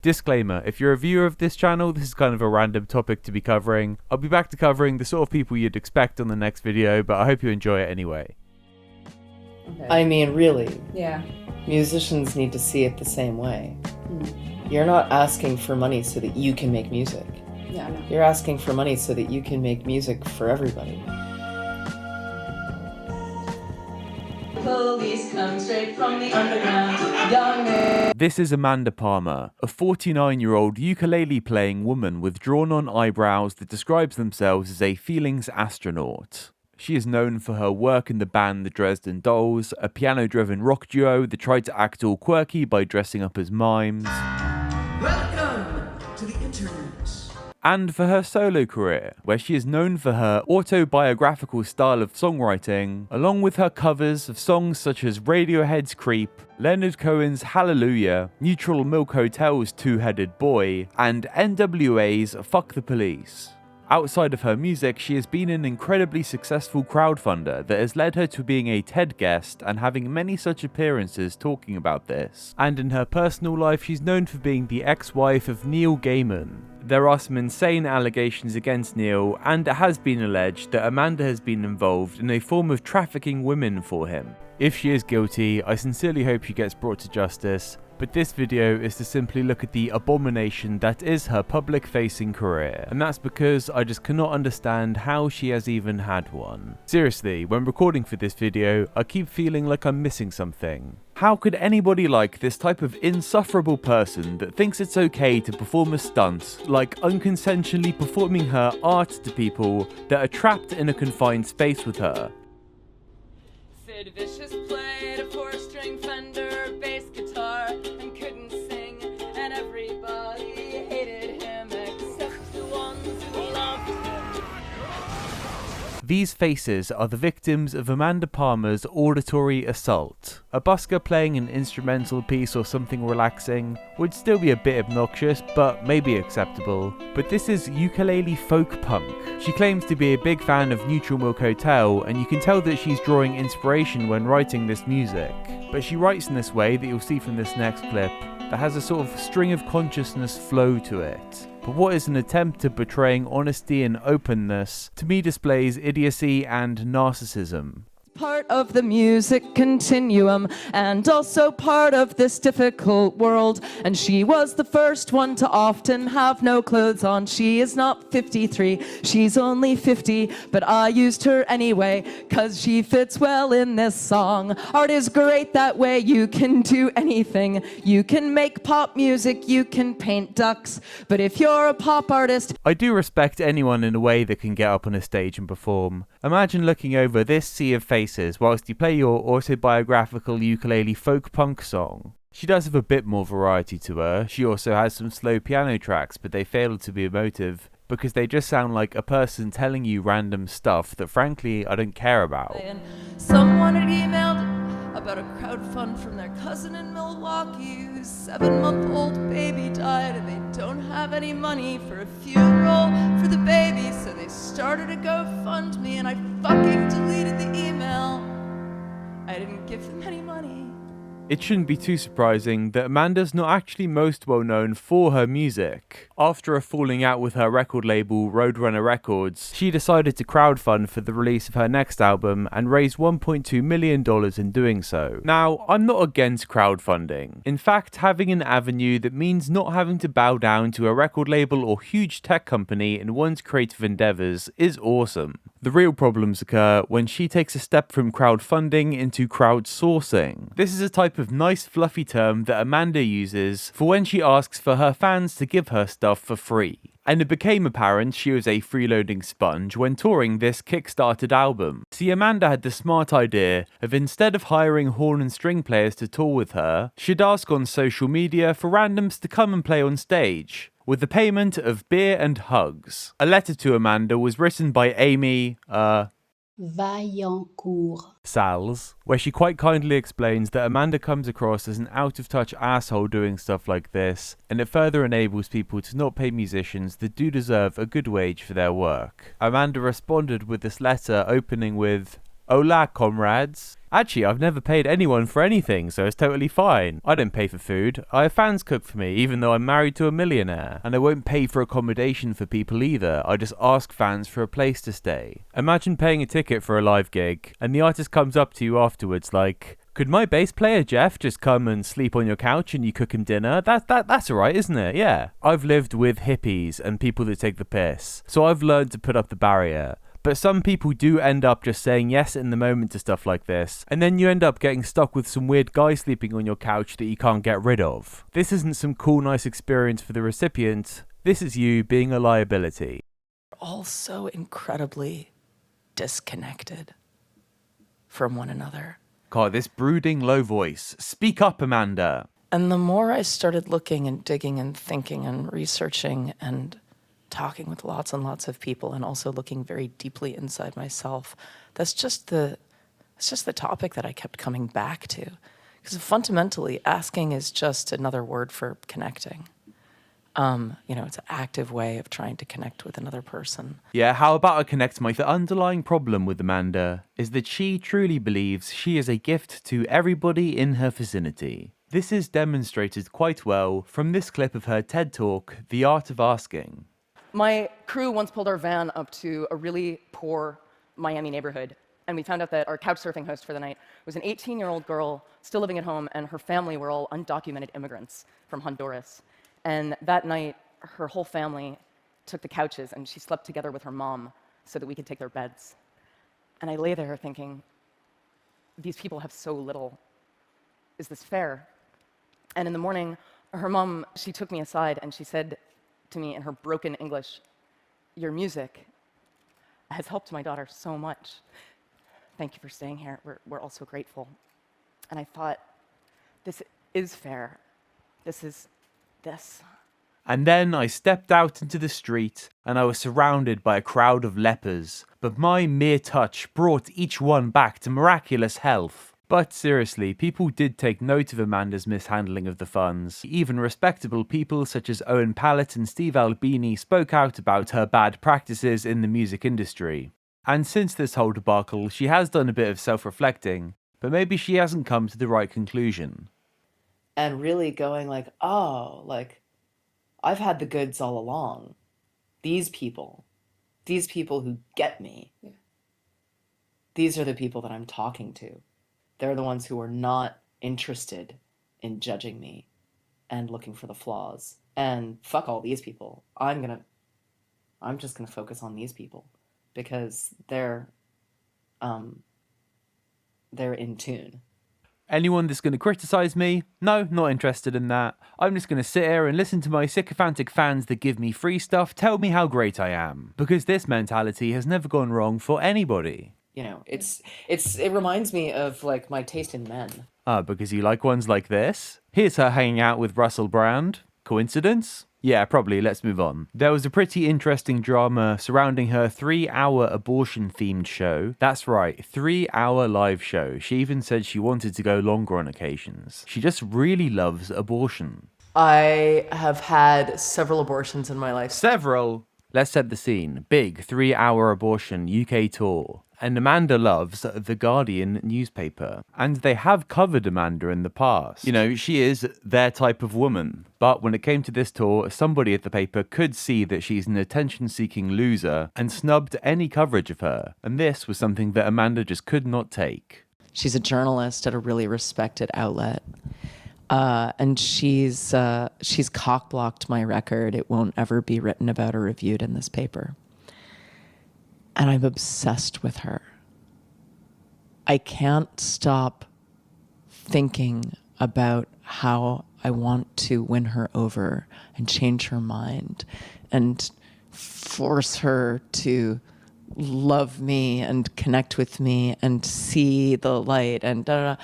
Disclaimer, if you're a viewer of this channel, this is kind of a random topic to be covering. I'll be back to covering the sort of people you'd expect on the next video, but I hope you enjoy it anyway. Okay. I mean, really, Yeah. musicians need to see it the same way. You're not asking for money so that you can make music. Yeah, no. You're asking for money so that you can make music for everybody. Police come straight from the underground. Young. This is Amanda Palmer, a 49-year-old ukulele-playing woman with drawn-on eyebrows that describes themselves as a feelings astronaut. She is known for her work in the band The Dresden Dolls, a piano-driven rock duo that tried to act all quirky by dressing up as mimes. Welcome to the internet. And for her solo career, where she is known for her autobiographical style of songwriting, along with her covers of songs such as Radiohead's Creep, Leonard Cohen's Hallelujah, Neutral Milk Hotel's Two-Headed Boy, and NWA's Fuck the Police. Outside of her music, she has been an incredibly successful crowdfunder that has led her to being a TED guest and having many such appearances talking about this. And in her personal life, she's known for being the ex-wife of Neil Gaiman. There are some insane allegations against Neil, and it has been alleged that Amanda has been involved in a form of trafficking women for him. If she is guilty, I sincerely hope she gets brought to justice, but this video is to simply look at the abomination that is her public-facing career, and that's because I just cannot understand how she has even had one. Seriously, when recording for this video, I keep feeling like I'm missing something. How could anybody like this type of insufferable person that thinks it's okay to perform a stunt, like unconsensually performing her art to people that are trapped in a confined space with her? Sid Vicious played a 4-string Fender bass guitar and couldn't sing, and everybody hated him except the ones who loved him. These faces are the victims of Amanda Palmer's auditory assault. A busker playing an instrumental piece or something relaxing would still be a bit obnoxious, but maybe acceptable. But this is ukulele folk punk. She claims to be a big fan of Neutral Milk Hotel, and you can tell that she's drawing inspiration when writing this music. But she writes in this way that you'll see from this next clip that has a sort of string of consciousness flow to it. But what is an attempt at portraying honesty and openness, to me displays idiocy and narcissism. Part of the music continuum and also part of this difficult world, and she was the first one to often have no clothes on. She is not 53, she's only 50, but I used her anyway cause she fits well in this song. Art is great that way, you can do anything. You can make pop music, you can paint ducks, but if you're a pop artist... I do respect anyone in a way that can get up on a stage and perform. Imagine looking over this sea of faces whilst you play your autobiographical ukulele folk punk song. She does have a bit more variety to her. She also has some slow piano tracks, but they fail to be emotive because they just sound like a person telling you random stuff that frankly I don't care about. Someone had emailed about a crowdfund from their cousin in Milwaukee whose 7-month-old baby died, and they don't have any money for a funeral for the baby, so they started a GoFundMe, and I fucking deleted the email. I didn't give them any money. It shouldn't be too surprising that Amanda's not actually most well known for her music. After a falling out with her record label Roadrunner Records, she decided to crowdfund for the release of her next album and raised $1.2 million in doing so. Now, I'm not against crowdfunding. In fact, having an avenue that means not having to bow down to a record label or huge tech company in one's creative endeavors is awesome. The real problems occur when she takes a step from crowdfunding into crowdsourcing. This is a type of nice fluffy term that Amanda uses for when she asks for her fans to give her stuff for free. And it became apparent she was a freeloading sponge when touring this kickstarted album. See, Amanda had the smart idea of instead of hiring horn and string players to tour with her, she'd ask on social media for randoms to come and play on stage, with the payment of beer and hugs. A letter to Amanda was written by Amy, Vaillancourt. Sals, where she quite kindly explains that Amanda comes across as an out-of-touch asshole doing stuff like this, and it further enables people to not pay musicians that do deserve a good wage for their work. Amanda responded with this letter opening with, "Hola, comrades. Actually, I've never paid anyone for anything, so it's totally fine. I don't pay for food. I have fans cook for me, even though I'm married to a millionaire. And I won't pay for accommodation for people either. I just ask fans for a place to stay. Imagine paying a ticket for a live gig, and the artist comes up to you afterwards like, could my bass player Jeff just come and sleep on your couch and you cook him dinner? That's alright, isn't it? Yeah. I've lived with hippies and people that take the piss, so I've learned to put up the barrier. But some people do end up just saying yes in the moment to stuff like this, and then you end up getting stuck with some weird guy sleeping on your couch that you can't get rid of. This isn't some cool, nice experience for the recipient. This is you being a liability. All so incredibly disconnected from one another. God, this brooding low voice. Speak up, Amanda. And the more I started looking and digging and thinking and researching and talking with lots and lots of people and also looking very deeply inside myself, it's just the topic that I kept coming back to. Because fundamentally, asking is just another word for connecting. It's an active way of trying to connect with another person. Yeah, how about I connect the underlying problem with Amanda is that she truly believes she is a gift to everybody in her vicinity. This is demonstrated quite well from this clip of her TED Talk, The Art of Asking. My crew once pulled our van up to a really poor Miami neighborhood, and we found out that our couch surfing host for the night was an 18-year-old girl still living at home, and her family were all undocumented immigrants from Honduras. And that night, her whole family took the couches, and she slept together with her mom so that we could take their beds. And I lay there thinking, these people have so little. Is this fair? And in the morning, her mom, she took me aside, and she said to me in her broken English, your music has helped my daughter so much. Thank you for staying here. We're all so grateful. And I thought, this is fair. This. And then I stepped out into the street and I was surrounded by a crowd of lepers, but my mere touch brought each one back to miraculous health. But seriously, people did take note of Amanda's mishandling of the funds. Even respectable people such as Owen Pallett and Steve Albini spoke out about her bad practices in the music industry. And since this whole debacle, she has done a bit of self-reflecting, but maybe she hasn't come to the right conclusion. And really going like, oh, like, I've had the goods all along. These people who get me, these are the people that I'm talking to. They're the ones who are not interested in judging me and looking for the flaws. And fuck all these people. I'm just gonna focus on these people because they're in tune. Anyone that's going to criticize me? No, not interested in that. I'm just going to sit here and listen to my sycophantic fans that give me free stuff tell me how great I am. Because this mentality has never gone wrong for anybody. It reminds me of like my taste in men. Because you like ones like this? Here's her hanging out with Russell Brand. Coincidence? Yeah, probably. Let's move on. There was a pretty interesting drama surrounding her 3-hour abortion-themed show. That's right, 3-hour live show. She even said she wanted to go longer on occasions. She just really loves abortion. I have had several abortions in my life. Several? Let's set the scene. Big 3-hour abortion UK tour. And Amanda loves The Guardian newspaper. And they have covered Amanda in the past. She is their type of woman. But when it came to this tour, somebody at the paper could see that she's an attention-seeking loser and snubbed any coverage of her. And this was something that Amanda just could not take. She's a journalist at a really respected outlet. And she's cock-blocked my record. It won't ever be written about or reviewed in this paper. And I'm obsessed with her. I can't stop thinking about how I want to win her over and change her mind and force her to love me and connect with me and see the light and da-da.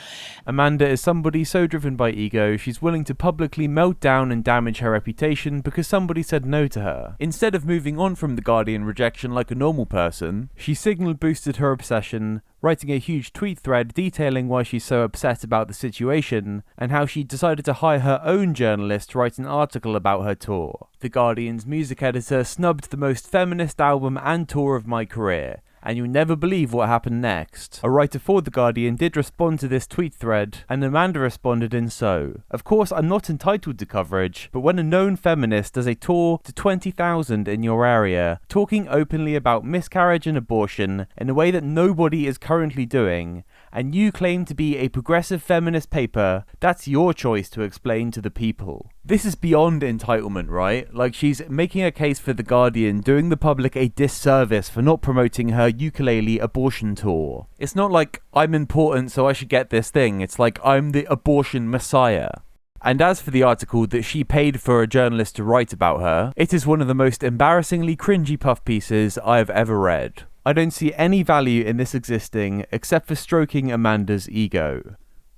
Amanda is somebody so driven by ego, she's willing to publicly melt down and damage her reputation because somebody said no to her. Instead of moving on from the Guardian rejection like a normal person, she signal boosted her obsession, writing a huge tweet thread detailing why she's so upset about the situation and how she decided to hire her own journalist to write an article about her tour. The Guardian's music editor snubbed the most feminist album and tour of my career, and you'll never believe what happened next. A writer for The Guardian did respond to this tweet thread, and Amanda responded in so: "Of course, I'm not entitled to coverage, but when a known feminist does a tour to 20,000 in your area, talking openly about miscarriage and abortion in a way that nobody is currently doing, and you claim to be a progressive feminist paper, that's your choice to explain to the people." This is beyond entitlement, right? Like, she's making a case for The Guardian, doing the public a disservice for not promoting her ukulele abortion tour. It's not like I'm important so I should get this thing, it's like I'm the abortion messiah. And as for the article that she paid for a journalist to write about her, it is one of the most embarrassingly cringy puff pieces I have ever read. I don't see any value in this existing except for stroking Amanda's ego.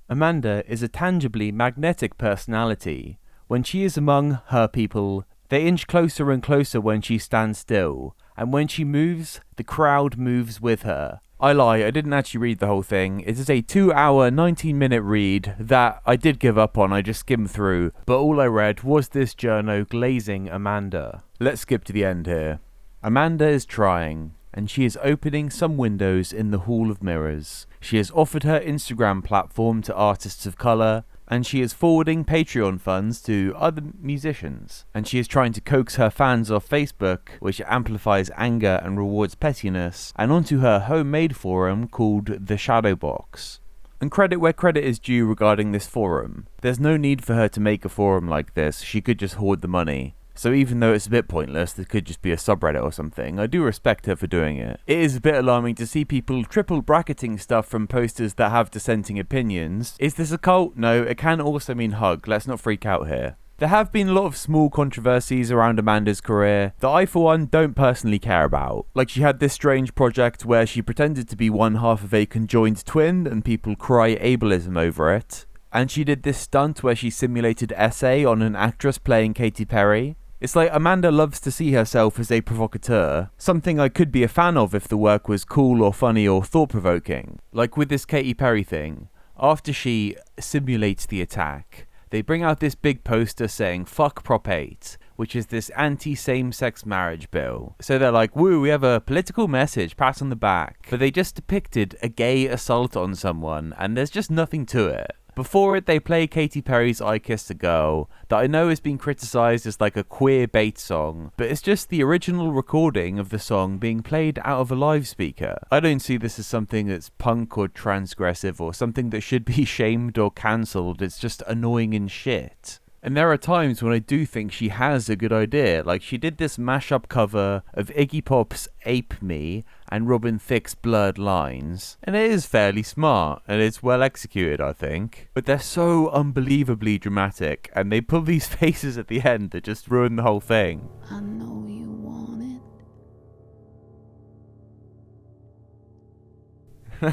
Amanda is a tangibly magnetic personality. When she is among her people, they inch closer and closer when she stands still, and when she moves, the crowd moves with her. I lie, I didn't actually read the whole thing. It is a 2-hour, 19-minute read that I did give up on, I just skimmed through, but all I read was this journo glazing Amanda. Let's skip to the end here. Amanda is trying, and she is opening some windows in the Hall of Mirrors. She has offered her Instagram platform to artists of colour, and she is forwarding Patreon funds to other musicians. And she is trying to coax her fans off Facebook, which amplifies anger and rewards pettiness, and onto her homemade forum called The Shadowbox. And credit where credit is due regarding this forum. There's no need for her to make a forum like this, she could just hoard the money. So even though it's a bit pointless, this could just be a subreddit or something, I do respect her for doing it. It is a bit alarming to see people triple bracketing stuff from posters that have dissenting opinions. Is this a cult? No, it can also mean hug, let's not freak out here. There have been a lot of small controversies around Amanda's career that I for one don't personally care about. Like, she had this strange project where she pretended to be one half of a conjoined twin and people cry ableism over it. And she did this stunt where she simulated essay on an actress playing Katy Perry. It's like Amanda loves to see herself as a provocateur, something I could be a fan of if the work was cool or funny or thought-provoking. Like with this Katy Perry thing, after she simulates the attack, they bring out this big poster saying "fuck Prop 8", which is this anti-same-sex marriage bill. So they're like, woo, we have a political message, pat on the back. But they just depicted a gay assault on someone, and there's just nothing to it. Before it, they play Katy Perry's I Kissed a Girl, that I know has been criticised as like a queer bait song, but it's just the original recording of the song being played out of a live speaker. I don't see this as something that's punk or transgressive or something that should be shamed or cancelled, it's just annoying and shit. And there are times when I do think she has a good idea, like she did this mashup cover of Iggy Pop's Ape Me and Robin Thicke's Blurred Lines, and it is fairly smart, and it's well executed, I think. But they're so unbelievably dramatic, and they pull these faces at the end that just ruin the whole thing. I know you want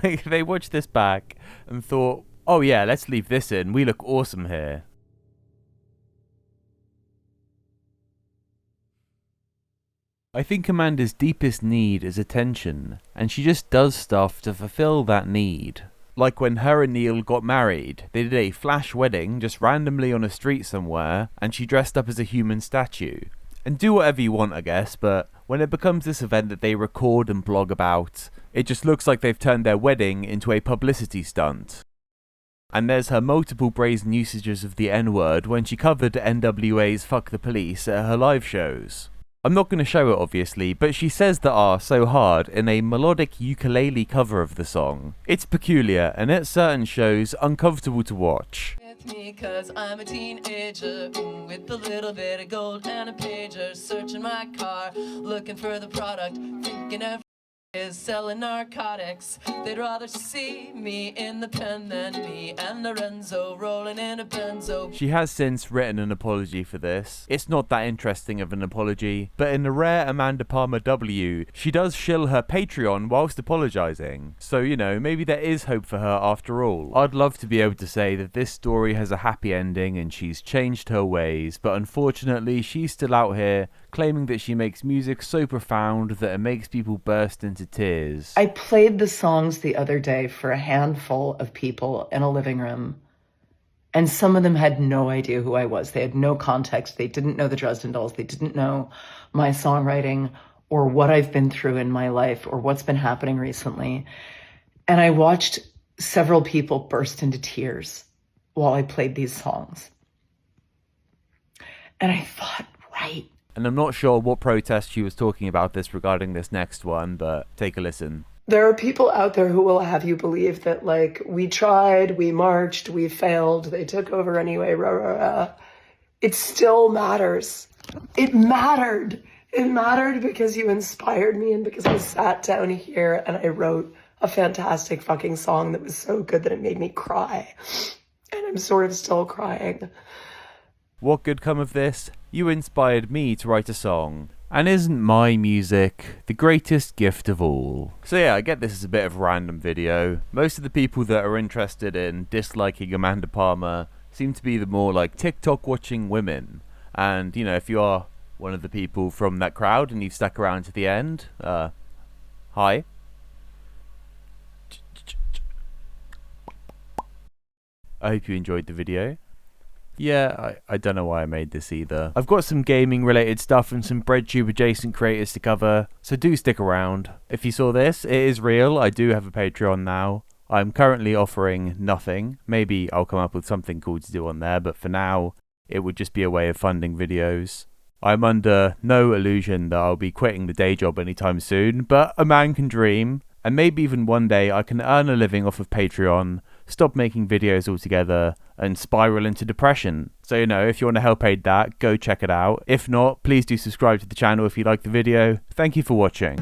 it. They watched this back and thought, oh yeah, let's leave this in, we look awesome here. I think Amanda's deepest need is attention, and she just does stuff to fulfill that need. Like when her and Neil got married, they did a flash wedding just randomly on a street somewhere, and she dressed up as a human statue. And do whatever you want, I guess, but when it becomes this event that they record and blog about, it just looks like they've turned their wedding into a publicity stunt. And there's her multiple brazen usages of the N-word when she covered NWA's Fuck the Police at her live shows. I'm not going to show it obviously, but she says the R so hard in a melodic ukulele cover of the song. It's peculiar, and at certain shows, uncomfortable to watch. With me 'cause I'm a teenager with a little bit of gold and a pager, searching my car, looking for the product, thinking every is selling narcotics. They'd rather see me in the pen than me and Lorenzo rolling in a benzo. She has since written an apology for this. It's not that interesting of an apology, but in the rare Amanda Palmer W, she does shill her Patreon whilst apologizing. So, you know, maybe there is hope for her after all. I'd love to be able to say that this story has a happy ending and she's changed her ways, but unfortunately she's still out here claiming that she makes music so profound that it makes people burst into tears. I played the songs the other day for a handful of people in a living room, and some of them had no idea who I was. They had no context. They didn't know the Dresden Dolls. They didn't know my songwriting or what I've been through in my life or what's been happening recently. And I watched several people burst into tears while I played these songs. And I thought, right. And I'm not sure what protest she was talking about this regarding this next one, but take a listen. There are people out there who will have you believe that, like, we tried, we marched, we failed, they took over anyway, rah, rah, rah. It still matters. It mattered. It mattered because you inspired me and because I sat down here and I wrote a fantastic fucking song that was so good that it made me cry. And I'm sort of still crying. What could come of this? You inspired me to write a song. And isn't my music the greatest gift of all? So yeah, I get this is a bit of a random video. Most of the people that are interested in disliking Amanda Palmer seem to be the more like TikTok watching women. And, you know, if you are one of the people from that crowd and you've stuck around to the end, hi. I hope you enjoyed the video. Yeah, I don't know why I made this either. I've got some gaming related stuff and some BreadTube adjacent creators to cover, so do stick around. If you saw this, it is real. I do have a Patreon now. I'm currently offering nothing. Maybe I'll come up with something cool to do on there, but for now, it would just be a way of funding videos. I'm under no illusion that I'll be quitting the day job anytime soon, but a man can dream. And maybe even one day I can earn a living off of Patreon, stop making videos altogether, and spiral into depression. So, you know, if you want to help aid that, go check it out. If not, please do subscribe to the channel if you like the video. Thank you for watching.